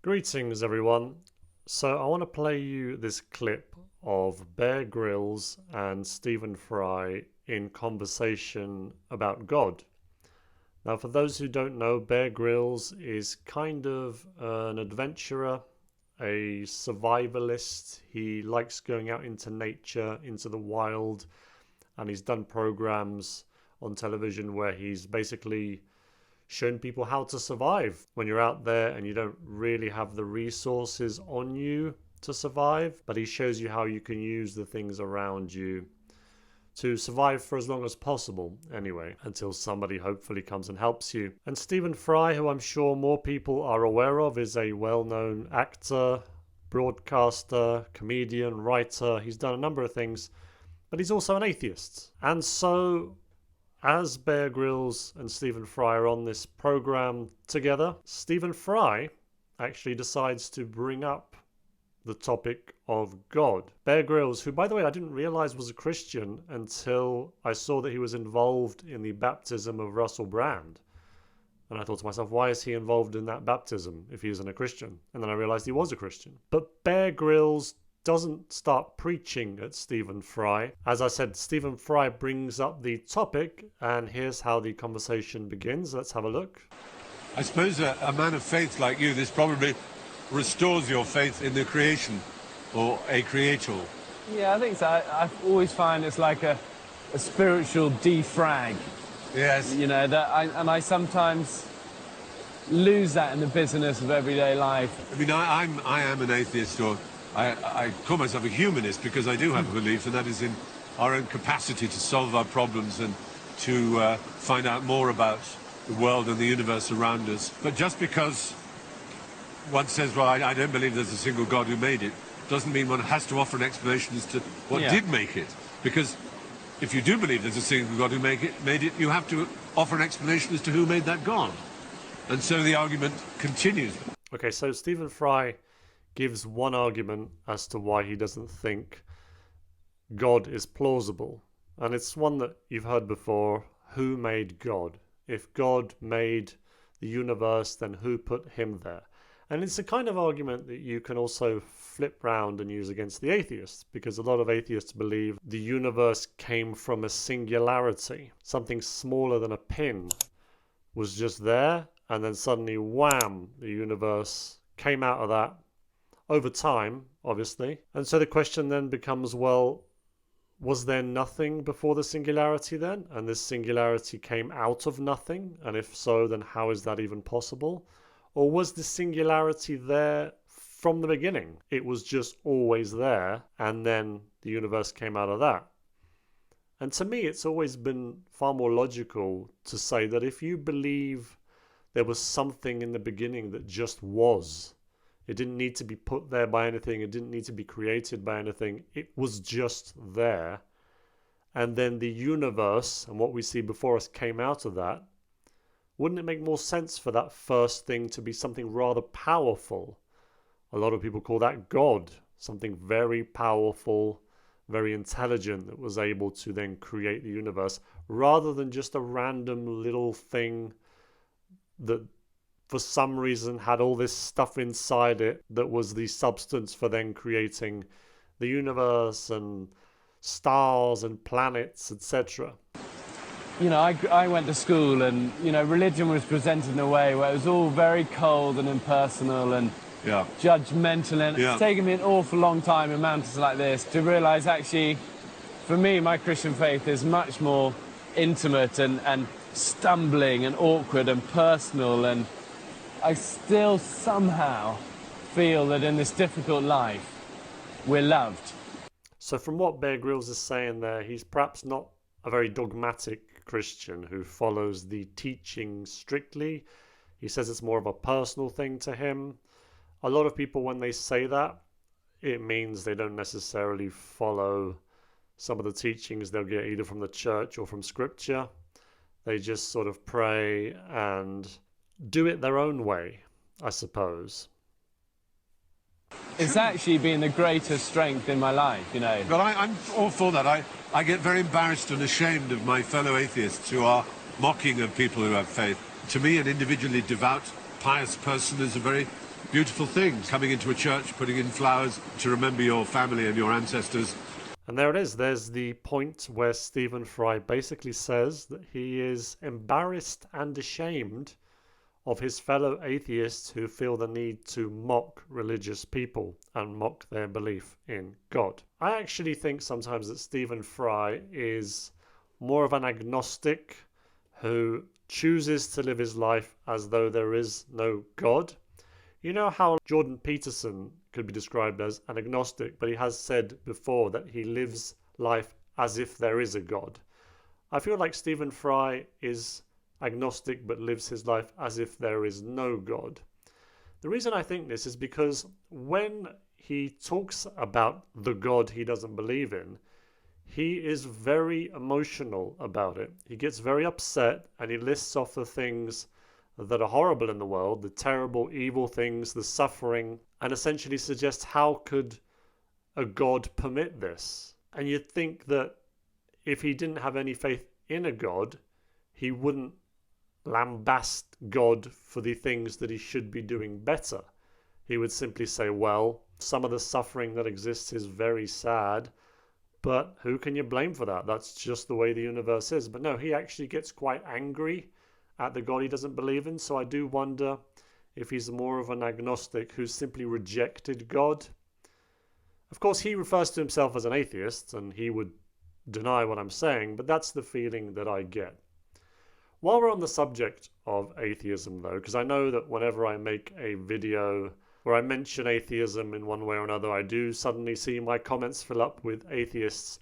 Greetings, everyone. So I want to play you this clip of Bear Grylls and Stephen Fry in conversation about God. Now, for those who don't know, Bear Grylls is kind of an adventurer, a survivalist. He likes going out into nature, into the wild, and he's done programs on television where he's basically shown people how to survive when you're out there and you don't really have the resources on you to survive, but he shows you how you can use the things around you to survive for as long as possible anyway, until somebody hopefully comes and helps you. And Stephen Fry, who I'm sure more people are aware of, is a well-known actor, broadcaster, comedian, writer. He's done a number of things, but he's also an atheist. And so as Bear Grylls and Stephen Fry are on this program together, Stephen Fry actually decides to bring up the topic of God. Bear Grylls, who by the way I didn't realize was a Christian until I saw that he was involved in the baptism of Russell Brand. And I thought to myself, why is he involved in that baptism if he isn't a Christian? And then I realized he was a Christian. But Bear Grylls doesn't start preaching at Stephen Fry. As I said, Stephen Fry brings up the topic, and here's how the conversation begins. Let's have a look. I suppose a man of faith like you, this probably restores your faith in the creation or a creator. Yeah, I think so. I always find it's like a spiritual defrag. Yes. You know, I sometimes lose that in the busyness of everyday life. I mean, I am an atheist, or I call myself a humanist because I do have a belief, and that is in our own capacity to solve our problems and to find out more about the world and the universe around us. But just because one says, well, I don't believe there's a single God who made it, doesn't mean one has to offer an explanation as to what did make it. Because if you do believe there's a single God who made it, you have to offer an explanation as to who made that God. And so the argument continues. Okay, so Stephen Fry gives one argument as to why he doesn't think God is plausible. And it's one that you've heard before. Who made God? If God made the universe, then who put him there? And it's a kind of argument that you can also flip round and use against the atheists, because a lot of atheists believe the universe came from a singularity. Something smaller than a pin was just there, and then suddenly, wham, the universe came out of that over time, obviously. And so the question then becomes, well, was there nothing before the singularity then? And this singularity came out of nothing? And if so, then how is that even possible? Or was the singularity there from the beginning? It was just always there, and then the universe came out of that. And to me, it's always been far more logical to say that if you believe there was something in the beginning that just was, it didn't need to be put there by anything, it didn't need to be created by anything, it was just there. And then the universe and what we see before us came out of that. Wouldn't it make more sense for that first thing to be something rather powerful? A lot of people call that God, something very powerful, very intelligent that was able to then create the universe, rather than just a random little thing that for some reason had all this stuff inside it that was the substance for then creating the universe and stars and planets, etc. You know, I went to school and, you know, religion was presented in a way where it was all very cold and impersonal and judgmental. And it's taken me an awful long time in mountains like this to realise actually, for me, my Christian faith is much more intimate and stumbling and awkward and personal. And I still somehow feel that in this difficult life, we're loved. So from what Bear Grylls is saying there, he's perhaps not a very dogmatic Christian who follows the teaching strictly. He says it's more of a personal thing to him. A lot of people, when they say that, it means they don't necessarily follow some of the teachings they'll get either from the church or from scripture. They just sort of pray and do it their own way, I suppose. It's actually been the greatest strength in my life, you know. But I'm all for that. I get very embarrassed and ashamed of my fellow atheists who are mocking of people who have faith. To me, an individually devout, pious person is a very beautiful thing, coming into a church, putting in flowers to remember your family and your ancestors. And there it is. There's the point where Stephen Fry basically says that he is embarrassed and ashamed of his fellow atheists who feel the need to mock religious people and mock their belief in God. I actually think sometimes that Stephen Fry is more of an agnostic who chooses to live his life as though there is no God. You know how Jordan Peterson could be described as an agnostic, but he has said before that he lives life as if there is a God. I feel like Stephen Fry is agnostic but lives his life as if there is no God. The reason I think this is because when he talks about the God he doesn't believe in, he is very emotional about it. He gets very upset and he lists off the things that are horrible in the world, the terrible, evil things, the suffering, and essentially suggests how could a God permit this? And you'd think that if he didn't have any faith in a God, he wouldn't lambast God for the things that he should be doing better. He would simply say, well, some of the suffering that exists is very sad, but who can you blame for that? That's just the way the universe is. But no, he actually gets quite angry at the God he doesn't believe in. So I do wonder if he's more of an agnostic who's simply rejected God. Of course, he refers to himself as an atheist, and he would deny what I'm saying, but that's the feeling that I get. While we're on the subject of atheism, though, because I know that whenever I make a video where I mention atheism in one way or another, I do suddenly see my comments fill up with atheists.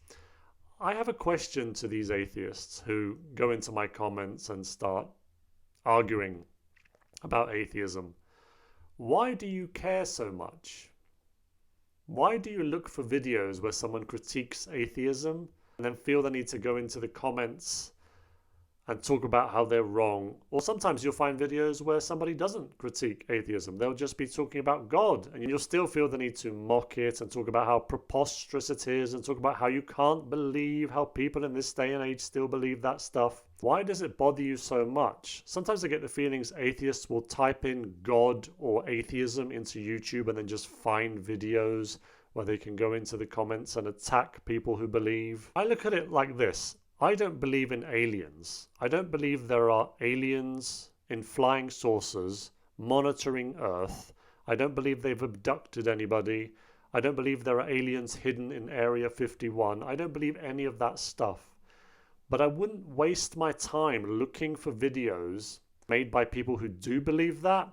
I have a question to these atheists who go into my comments and start arguing about atheism. Why do you care so much? Why do you look for videos where someone critiques atheism and then feel the need to go into the comments and talk about how they're wrong? Or sometimes you'll find videos where somebody doesn't critique atheism. They'll just be talking about God, and you'll still feel the need to mock it and talk about how preposterous it is and talk about how you can't believe how people in this day and age still believe that stuff. Why does it bother you so much? Sometimes I get the feelings atheists will type in God or atheism into YouTube and then just find videos where they can go into the comments and attack people who believe. I look at it like this. I don't believe in aliens. I don't believe there are aliens in flying saucers monitoring Earth. I don't believe they've abducted anybody. I don't believe there are aliens hidden in Area 51. I don't believe any of that stuff. But I wouldn't waste my time looking for videos made by people who do believe that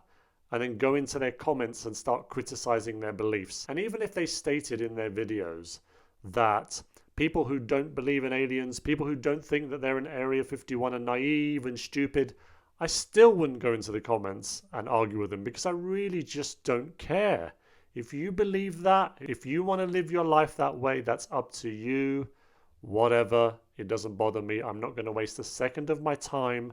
and then go into their comments and start criticizing their beliefs. And even if they stated in their videos that people who don't believe in aliens, people who don't think that they're in Area 51 are naive and stupid, I still wouldn't go into the comments and argue with them because I really just don't care. If you believe that, if you want to live your life that way, that's up to you. Whatever, it doesn't bother me. I'm not going to waste a second of my time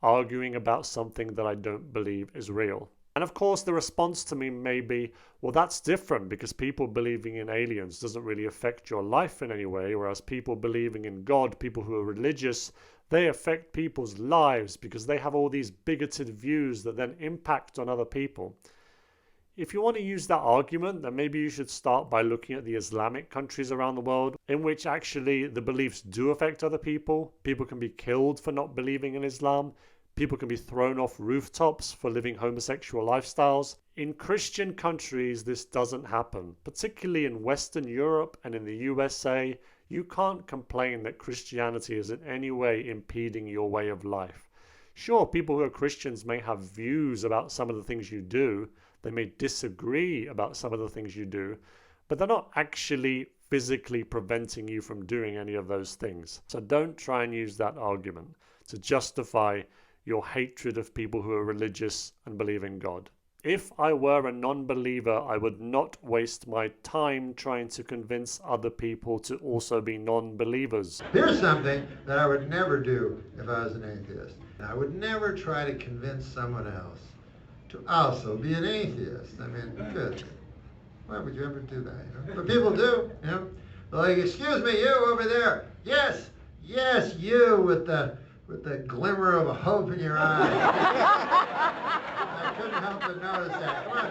arguing about something that I don't believe is real. And of course, the response to me may be, well, that's different because people believing in aliens doesn't really affect your life in any way, whereas people believing in God, people who are religious, they affect people's lives because they have all these bigoted views that then impact on other people. If you want to use that argument, then maybe you should start by looking at the Islamic countries around the world in which actually the beliefs do affect other people. People can be killed for not believing in Islam. People can be thrown off rooftops for living homosexual lifestyles. In Christian countries, this doesn't happen. Particularly in Western Europe and in the USA, you can't complain that Christianity is in any way impeding your way of life. Sure, people who are Christians may have views about some of the things you do. They may disagree about some of the things you do, but they're not actually physically preventing you from doing any of those things. So don't try and use that argument to justify your hatred of people who are religious and believe in God. If I were a non-believer, I would not waste my time trying to convince other people to also be non-believers. Here's something that I would never do if I was an atheist. I would never try to convince someone else to also be an atheist. I mean, good. Why would you ever do that? You know? But people do, you know. Like, excuse me, you over there. Yes, you with the with the glimmer of a hope in your eye. I couldn't help but notice that. Come on,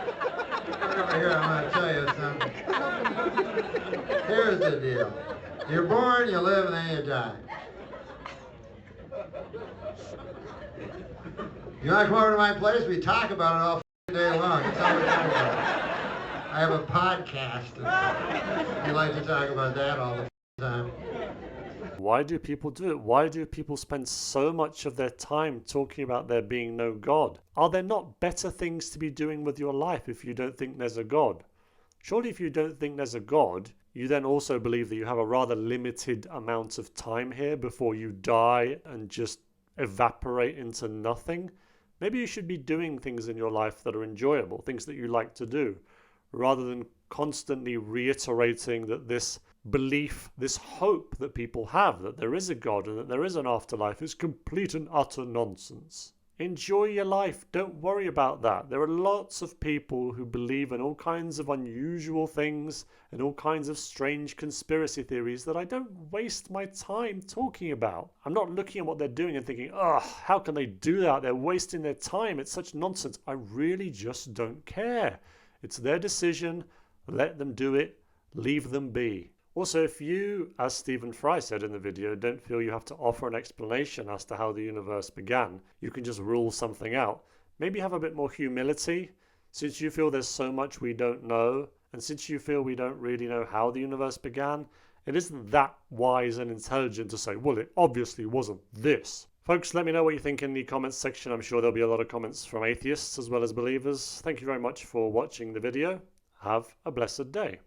come over here, I'm going to tell you something. Here's the deal. You're born, you live, and then you die. You want to come over to my place? We talk about it all day long. That's all we talk about. I have a podcast, and we like to talk about that all the time. Why do people do it? Why do people spend so much of their time talking about there being no God? Are there not better things to be doing with your life if you don't think there's a God? Surely if you don't think there's a God, you then also believe that you have a rather limited amount of time here before you die and just evaporate into nothing. Maybe you should be doing things in your life that are enjoyable, things that you like to do, rather than constantly reiterating that this belief, this hope that people have that there is a God and that there is an afterlife is complete and utter nonsense. Enjoy your life. Don't worry about that. There are lots of people who believe in all kinds of unusual things and all kinds of strange conspiracy theories that I don't waste my time talking about. I'm not looking at what they're doing and thinking, ugh, how can they do that? They're wasting their time. It's such nonsense. I really just don't care. It's their decision. Let them do it. Leave them be. Also, if you, as Stephen Fry said in the video, don't feel you have to offer an explanation as to how the universe began, you can just rule something out. Maybe have a bit more humility, since you feel there's so much we don't know, and since you feel we don't really know how the universe began, it isn't that wise and intelligent to say, well, it obviously wasn't this. Folks, let me know what you think in the comments section. I'm sure there'll be a lot of comments from atheists as well as believers. Thank you very much for watching the video. Have a blessed day.